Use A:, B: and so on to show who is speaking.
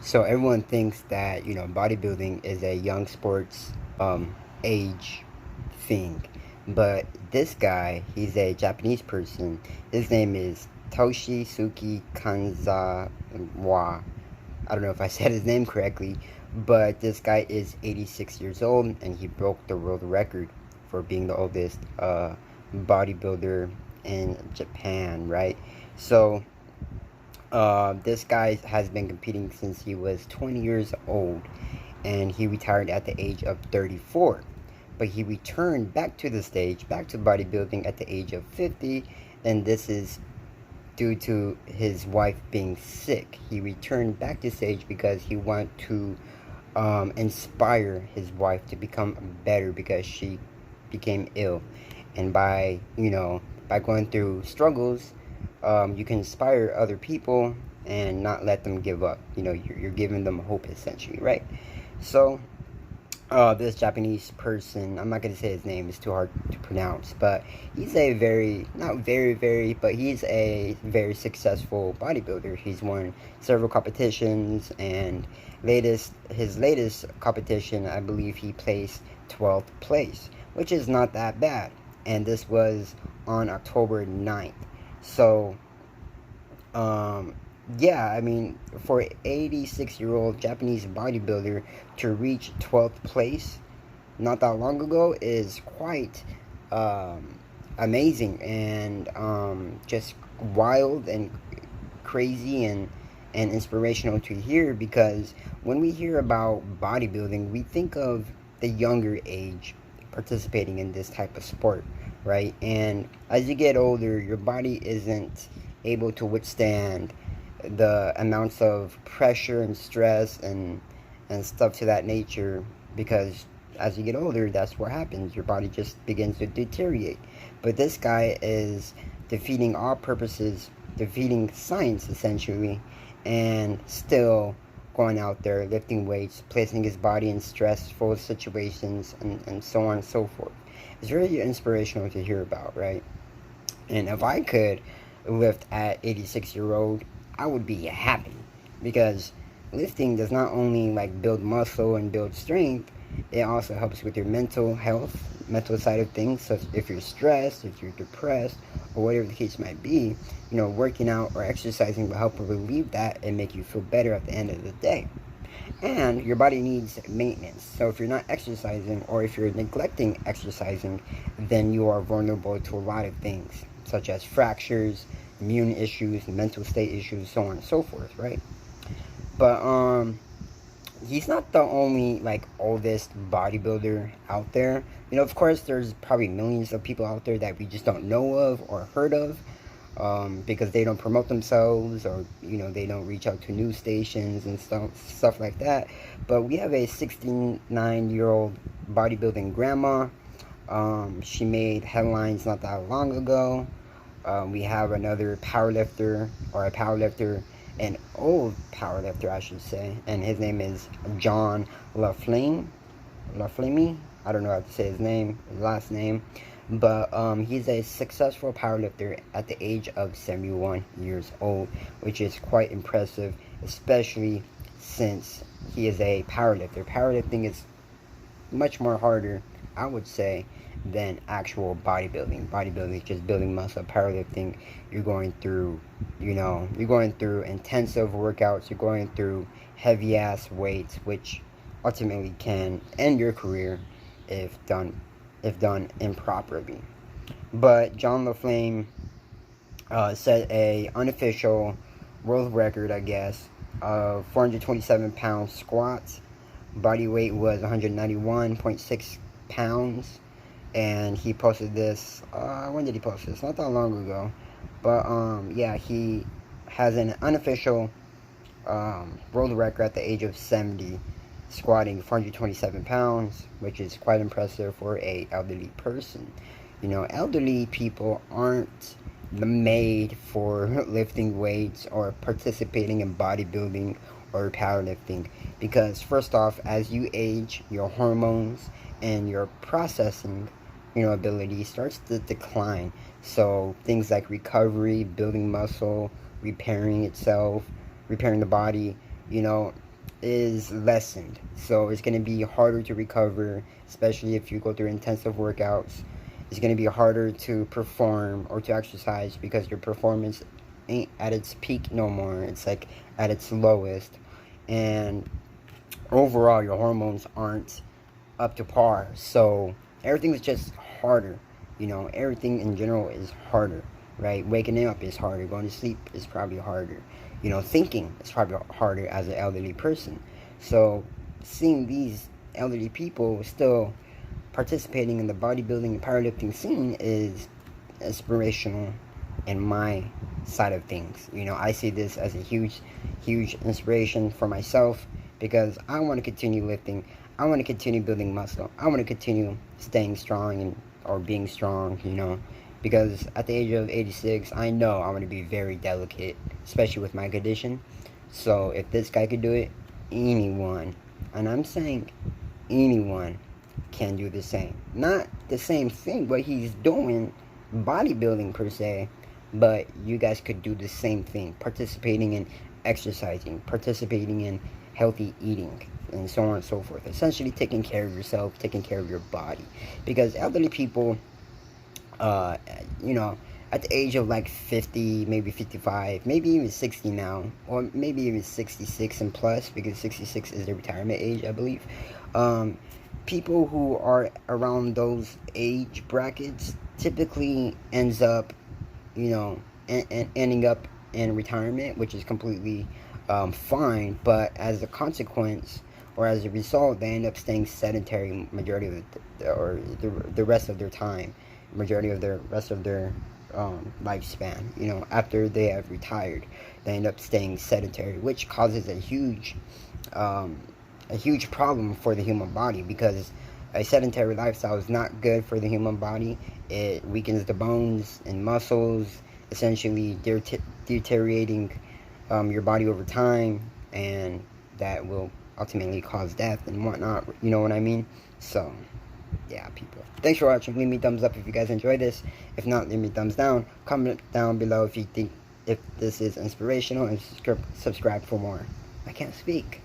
A: So everyone thinks that, bodybuilding is a young sports age thing. But this guy, he's a Japanese person. His name is Toshisuke Kanzawa. I don't know if I said his name correctly, but this guy is 86 years old, and he broke the world record for being the oldest bodybuilder in Japan, right? So this guy has been competing since he was 20 years old, and he retired at the age of 34. But he returned back to the stage, back to bodybuilding at the age of 50, and this is due to his wife being sick. He returned back to stage because he wanted to inspire his wife to become better because she became ill. And by going through struggles, you can inspire other people and not let them give up. You're giving them hope, essentially, right? So this Japanese person, I'm not going to say his name, it's too hard to pronounce, but he's a he's a very successful bodybuilder. He's won several competitions, and his latest competition, I believe he placed 12th place, which is not that bad. And this was on October 9th. So, yeah, I mean, for an 86-year-old Japanese bodybuilder to reach 12th place not that long ago is quite amazing and just wild and crazy and inspirational to hear, because when we hear about bodybuilding, we think of the younger age participating in this type of sport, right? And as you get older, your body isn't able to withstand the amounts of pressure and stress and stuff to that nature, because as you get older, that's what happens. Your body just begins to deteriorate. But this guy is defeating all purposes, defeating science essentially, and still going out there lifting weights, placing his body in stressful situations, and so on and so forth. It's really inspirational to hear about, right? And if I could lift at 86-year-old, I would be happy, because lifting does not only build muscle and build strength, it also helps with your mental health, mental side of things. So if you're stressed, if you're depressed, or whatever the case might be, working out or exercising will help relieve that and make you feel better at the end of the day. And your body needs maintenance. So if you're not exercising, or if you're neglecting exercising, then you are vulnerable to a lot of things, such as fractures, immune issues, mental state issues, so on and so forth, right? But he's not the only oldest bodybuilder out there. Of course, there's probably millions of people out there that we just don't know of or heard of, because they don't promote themselves, or they don't reach out to news stations and stuff like that. But we have a 69-year-old bodybuilding grandma. She made headlines not that long ago. We have another powerlifter, or a powerlifter, an old powerlifter, I should say, and his name is John LaFlame. I don't know how to say his last name, but he's a successful powerlifter at the age of 71 years old, which is quite impressive, especially since he is a powerlifter. Powerlifting is much more harder, I would say, than actual bodybuilding. Bodybuilding is just building muscle. Powerlifting, you're going through intensive workouts. You're going through heavy ass weights, which ultimately can end your career if done improperly. But John LaFlame set a unofficial world record, I guess, of 427 pound squats. Body weight was 191.6 pounds, and he posted this, when did he post this? Not that long ago. But yeah, he has an unofficial world record at the age of 70, squatting 427 pounds, which is quite impressive for a elderly person. Elderly people aren't made for lifting weights or participating in bodybuilding or powerlifting, because first off, as you age, your hormones and your processing ability starts to decline. So things like recovery, building muscle, repairing itself, repairing the body, is lessened. So it's going to be harder to recover, especially if you go through intensive workouts. It's going to be harder to perform or to exercise because your performance ain't at its peak no more. It's like at its lowest. And overall, your hormones aren't up to par. So everything's just harder. Everything in general is harder, right? Waking up is harder. Going to sleep is probably harder. Thinking is probably harder as an elderly person. So seeing these elderly people still participating in the bodybuilding and powerlifting scene is inspirational in my side of things. I see this as a huge inspiration for myself because I want to continue lifting. I want to continue building muscle. I want to continue staying strong or being strong, because at the age of 86, I know I want to be very delicate, especially with my condition. So if this guy could do it, anyone, and I'm saying anyone, can do the same. Not the same thing what he's doing, bodybuilding per se, but you guys could do the same thing, participating in exercising, participating in healthy eating, and so on and so forth. Essentially taking care of yourself, taking care of your body. Because elderly people, at the age of like 50, maybe 55, maybe even 60 now, or maybe even 66 and plus, because 66 is the retirement age, I believe. People who are around those age brackets typically ends up, ending up in retirement, which is completely fine. But as a consequence or as a result, they end up staying sedentary majority of the rest of their time, majority of the rest of their lifespan. After they have retired, they end up staying sedentary, which causes a huge problem for the human body, because a sedentary lifestyle is not good for the human body. It weakens the bones and muscles, essentially deteriorating your body over time, and that will ultimately cause death and whatnot. You know what I mean? So yeah, people, thanks for watching. Leave me a thumbs up if you guys enjoyed this. If not, leave me a thumbs down. Comment down below if you think if this is inspirational, and subscribe for more. I can't speak.